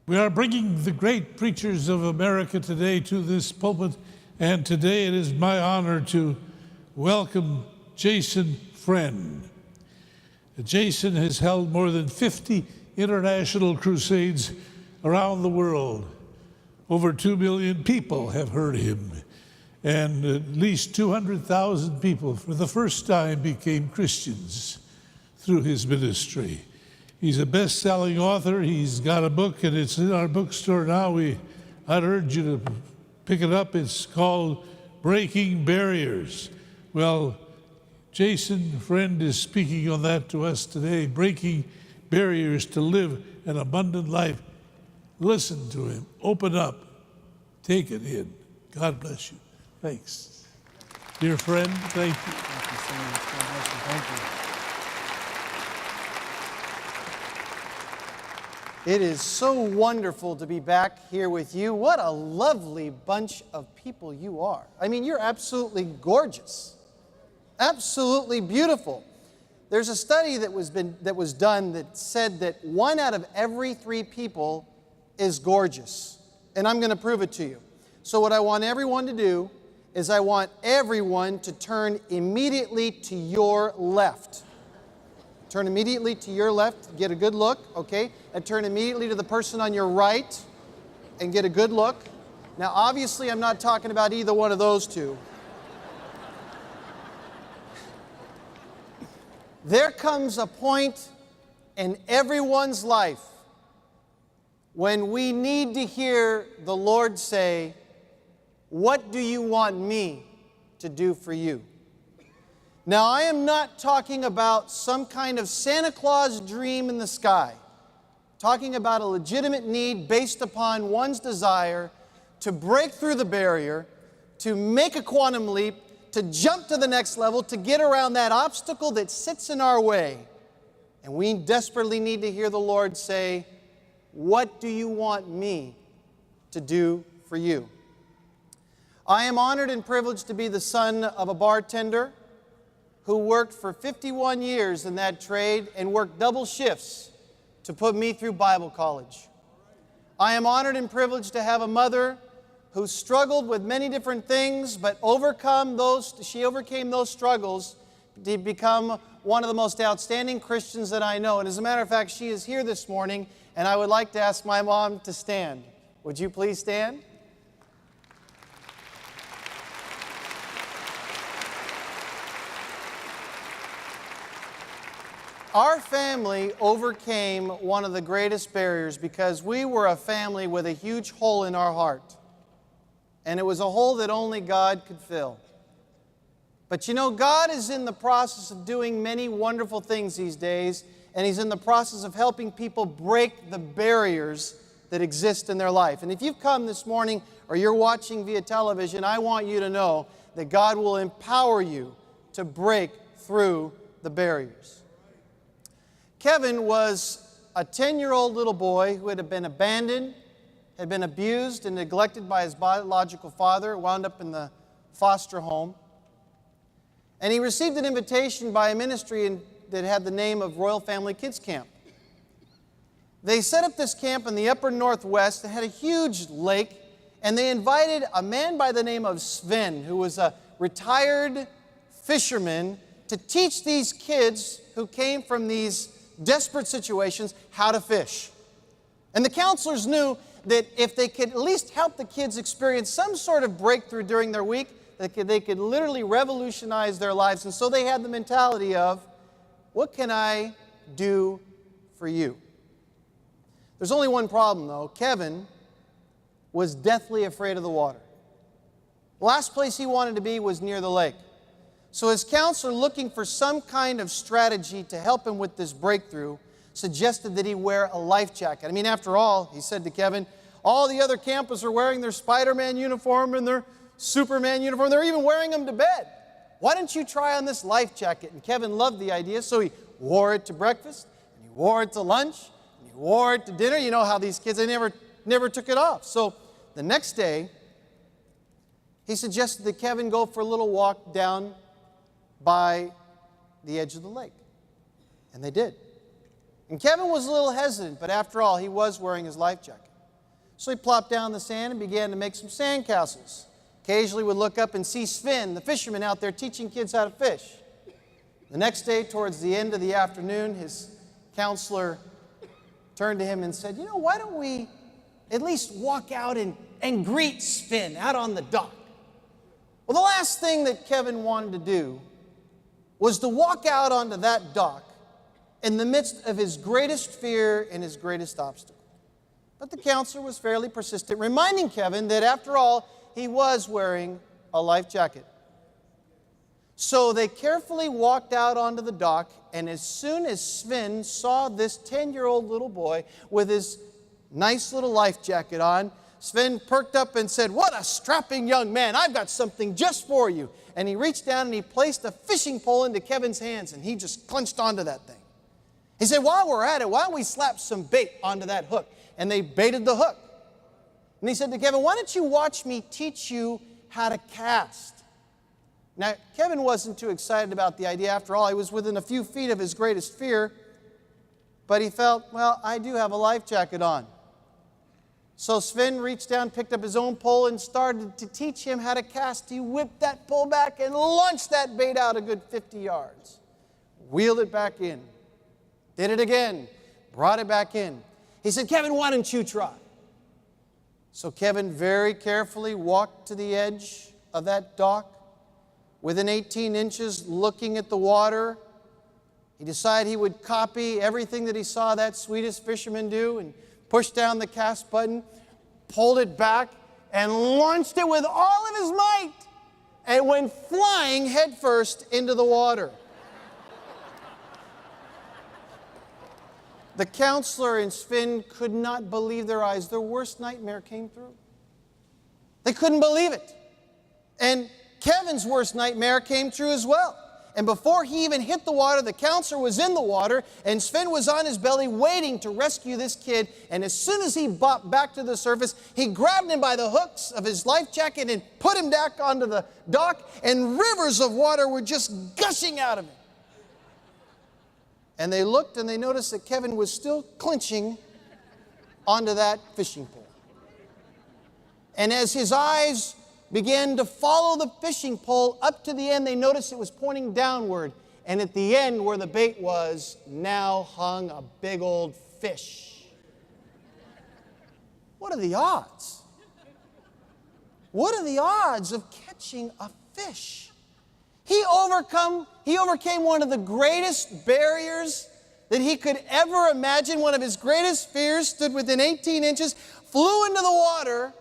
We are bringing the great preachers of America today to this pulpit, and today it is my honor to welcome Jason Friend. Jason has held more than 50 international crusades around the world. Over 2 million people have heard him, and at least 200,000 people for the first time became Christians through his ministry. He's a best-selling author. He's got a book, and it's in our bookstore now. I'd urge you to pick it up. It's called Breaking Barriers. Well, Jason Friend is speaking on that to us today, breaking barriers to live an abundant life. Listen to him. Open up. Take it in. God bless you. Thanks. Dear friend, thank you. Thank you so much. God bless you. Thank you. It is so wonderful to be back here with you. What a lovely bunch of people you are. I mean, you're absolutely gorgeous. Absolutely beautiful. There's a study that was done that said that 1 out of every 3 people is gorgeous. And I'm going to prove it to you. So what I want everyone to do is I want everyone to turn immediately to your left. Turn immediately to your left, get a good look, okay? And turn immediately to the person on your right and get a good look. Now, obviously, I'm not talking about either one of those two. There comes a point in everyone's life when we need to hear the Lord say, "What do you want me to do for you?" Now, I am not talking about some kind of Santa Claus dream in the sky. I'm talking about a legitimate need based upon one's desire to break through the barrier, to make a quantum leap, to jump to the next level, to get around that obstacle that sits in our way. And we desperately need to hear the Lord say, "What do you want me to do for you?" I am honored and privileged to be the son of a bartender who worked for 51 years in that trade and worked double shifts to put me through Bible college. I am honored and privileged to have a mother who struggled with many different things, but she overcame those struggles to become one of the most outstanding Christians that I know. And as a matter of fact, she is here this morning, and I would like to ask my mom to stand. Would you please stand? Our family overcame one of the greatest barriers because we were a family with a huge hole in our heart. And it was a hole that only God could fill. But you know, God is in the process of doing many wonderful things these days, and He's in the process of helping people break the barriers that exist in their life. And if you've come this morning or you're watching via television, I want you to know that God will empower you to break through the barriers. Kevin was a 10-year-old little boy who had been abandoned, had been abused and neglected by his biological father, wound up in the foster home. And he received an invitation by a ministry that had the name of Royal Family Kids Camp. They set up this camp in the upper northwest that had a huge lake, and they invited a man by the name of Sven, who was a retired fisherman, to teach these kids who came from these desperate situations how to fish. And the counselors knew that if they could at least help the kids experience some sort of breakthrough during their week, they could literally revolutionize their lives. And so they had the mentality of, what can I do for you? There's only one problem, though. Kevin was deathly afraid of the water. The last place he wanted to be was near the lake. So his counselor, looking for some kind of strategy to help him with this breakthrough, suggested that he wear a life jacket. I mean, after all, he said to Kevin, all the other campers are wearing their Spider-Man uniform and their Superman uniform. They're even wearing them to bed. Why don't you try on this life jacket? And Kevin loved the idea, so he wore it to breakfast, and he wore it to lunch, and he wore it to dinner. You know how these kids, they never took it off. So the next day, he suggested that Kevin go for a little walk down by the edge of the lake. And they did. And Kevin was a little hesitant, but after all, he was wearing his life jacket. So he plopped down in the sand and began to make some sandcastles. Occasionally would look up and see Sven, the fisherman, out there teaching kids how to fish. The next day, towards the end of the afternoon, his counselor turned to him and said, "You know, why don't we at least walk out and greet Sven out on the dock?" Well, the last thing that Kevin wanted to do was to walk out onto that dock in the midst of his greatest fear and his greatest obstacle. But the counselor was fairly persistent, reminding Kevin that after all, he was wearing a life jacket. So they carefully walked out onto the dock, and as soon as Sven saw this 10-year-old little boy with his nice little life jacket on, Sven perked up and said, "What a strapping young man, I've got something just for you." And he reached down and he placed a fishing pole into Kevin's hands, and he just clutched onto that thing. He said, "While we're at it, why don't we slap some bait onto that hook?" And they baited the hook. And he said to Kevin, "Why don't you watch me teach you how to cast?" Now, Kevin wasn't too excited about the idea. After all, he was within a few feet of his greatest fear. But he felt, well, I do have a life jacket on. So Sven reached down, picked up his own pole, and started to teach him how to cast. He whipped that pole back and launched that bait out a good 50 yards. Wheeled it back in. Did it again. Brought it back in. He said, "Kevin, why don't you try?" So Kevin very carefully walked to the edge of that dock. Within 18 inches, looking at the water, he decided he would copy everything that he saw that Swedish fisherman do and pushed down the cast button, pulled it back, and launched it with all of his might and went flying headfirst into the water. The counselor and Sven could not believe their eyes. Their worst nightmare came true. They couldn't believe it. And Kevin's worst nightmare came true as well. And before he even hit the water, the counselor was in the water, and Sven was on his belly waiting to rescue this kid. And as soon as he bopped back to the surface, he grabbed him by the hooks of his life jacket and put him back onto the dock, and rivers of water were just gushing out of him. And they looked and they noticed that Kevin was still clinching onto that fishing pole. And as his eyes began to follow the fishing pole up to the end, they noticed it was pointing downward. And at the end where the bait was, now hung a big old fish. What are the odds? What are the odds of catching a fish? He overcame one of the greatest barriers that he could ever imagine. One of his greatest fears, stood within 18 inches, flew into the water.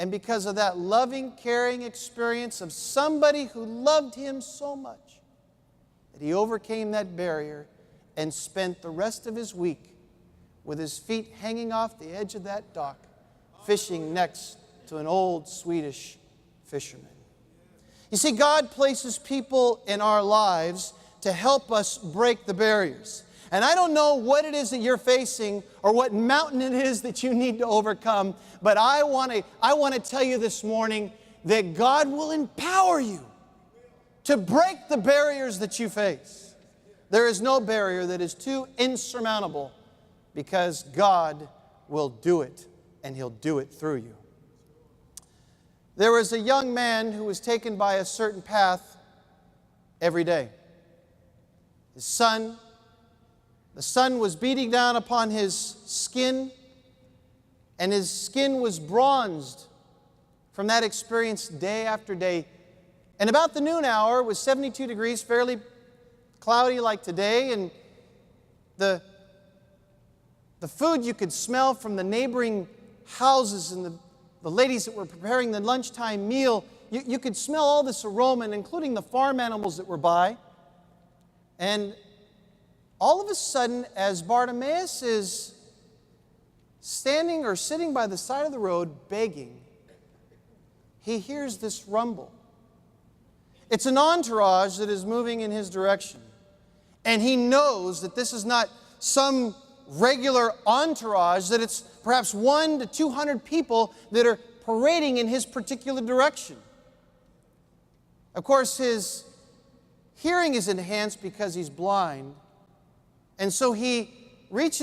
And because of that loving, caring experience of somebody who loved him so much, that he overcame that barrier and spent the rest of his week with his feet hanging off the edge of that dock, fishing next to an old Swedish fisherman. You see, God places people in our lives to help us break the barriers. And I don't know what it is that you're facing or what mountain it is that you need to overcome, but I want to tell you this morning that God will empower you to break the barriers that you face. There is no barrier that is too insurmountable, because God will do it, and He'll do it through you. There was a young man who was taken by a certain path every day. The sun was beating down upon his skin, and his skin was bronzed from that experience day after day. And about the noon hour, it was 72 degrees, fairly cloudy like today, and the food you could smell from the neighboring houses and the ladies that were preparing the lunchtime meal, you could smell all this aroma, including the farm animals that were by. And all of a sudden, as Bartimaeus is standing or sitting by the side of the road begging, he hears this rumble. It's an entourage that is moving in his direction. And he knows that this is not some regular entourage, that it's perhaps 100 to 200 people that are parading in his particular direction. Of course, his hearing is enhanced because he's blind. And so he reaches